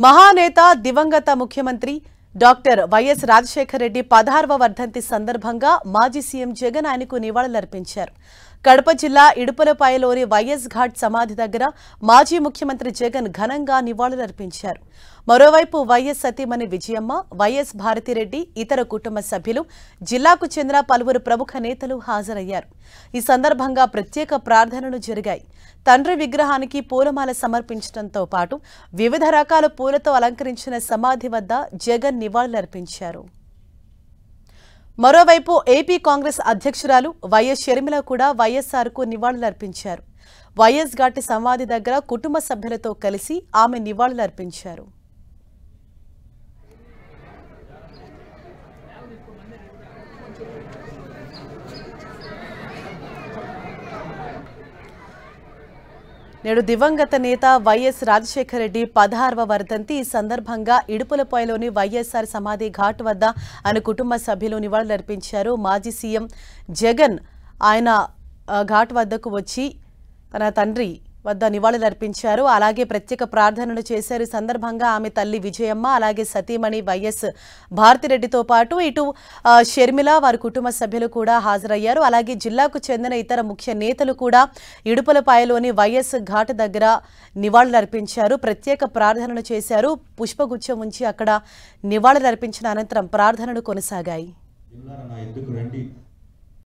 మహానేత దివంగత ముఖ్యమంత్రి డాక్టర్ వైఎస్ రాజశేఖర రెడ్డి 16వ వర్ధంతి సందర్భంగా మాజీ సీఎం జగన్ ఆయనకు నివాళులర్పించారు. కడప జిల్లా ఇడుపులపాయలోని వైఎస్ ఘాట్ సమాధి దగ్గర మాజీ ముఖ్యమంత్రి జగన్ ఘనంగా నివాళులర్పించారు. మరోవైపు వైఎస్ సతీమణి విజయమ్మ, వైఎస్ భారతిరెడ్డి, ఇతర కుటుంబ సభ్యులు, జిల్లాకు చెందిన పలువురు ప్రముఖ నేతలు హాజరయ్యారు. ఈ సందర్భంగా ప్రత్యేక ప్రార్థనలు జరిగాయి. తండ్రి విగ్రహానికి పూలమాల సమర్పించడంతో పాటు వివిధ రకాల పూలతో అలంకరించిన సమాధి వద్ద జగన్ నివాళులర్పించారు. మరోవైపు ఏపీ కాంగ్రెస్ అధ్యక్షురాలు వైఎస్ షర్మిల కూడా వైఎస్ఆర్కు నివాళులర్పించారు. వైఎస్ ఘాట్ సమాధి దగ్గర కుటుంబ సభ్యులతో కలిసి ఆమె నివాళులర్పించారు. నేడు దివంగత నేత వైఎస్ రాజశేఖర రెడ్డి 16వ వర్ధంతి. ఈ సందర్భంగా ఇడుపులపాయలోని వైఎస్ఆర్ సమాధి ఘాట్ వద్ద ఆయన కుటుంబ సభ్యులు నివాళులర్పించారు. మాజీ సీఎం జగన్ ఆయన ఘాట్ వద్దకు వచ్చి తన తండ్రి వద్ద నివాళులర్పించారు. అలాగే ప్రత్యేక ప్రార్థనలు చేశారు. ఈ సందర్భంగా ఆమె తల్లి విజయమ్మ, అలాగే సతీమణి వైఎస్ భారతిరెడ్డితో పాటు ఇటు షర్మిల, వారి కుటుంబ సభ్యులు కూడా హాజరయ్యారు. అలాగే జిల్లాకు చెందిన ఇతర ముఖ్య నేతలు కూడా ఇడుపులపాయలోని వైఎస్ ఘాట్ దగ్గర నివాళులర్పించారు. ప్రత్యేక ప్రార్థనలు చేశారు. పుష్పగుచ్చం ఉంచి అక్కడ నివాళులర్పించిన అనంతరం ప్రార్థనలు కొనసాగాయి.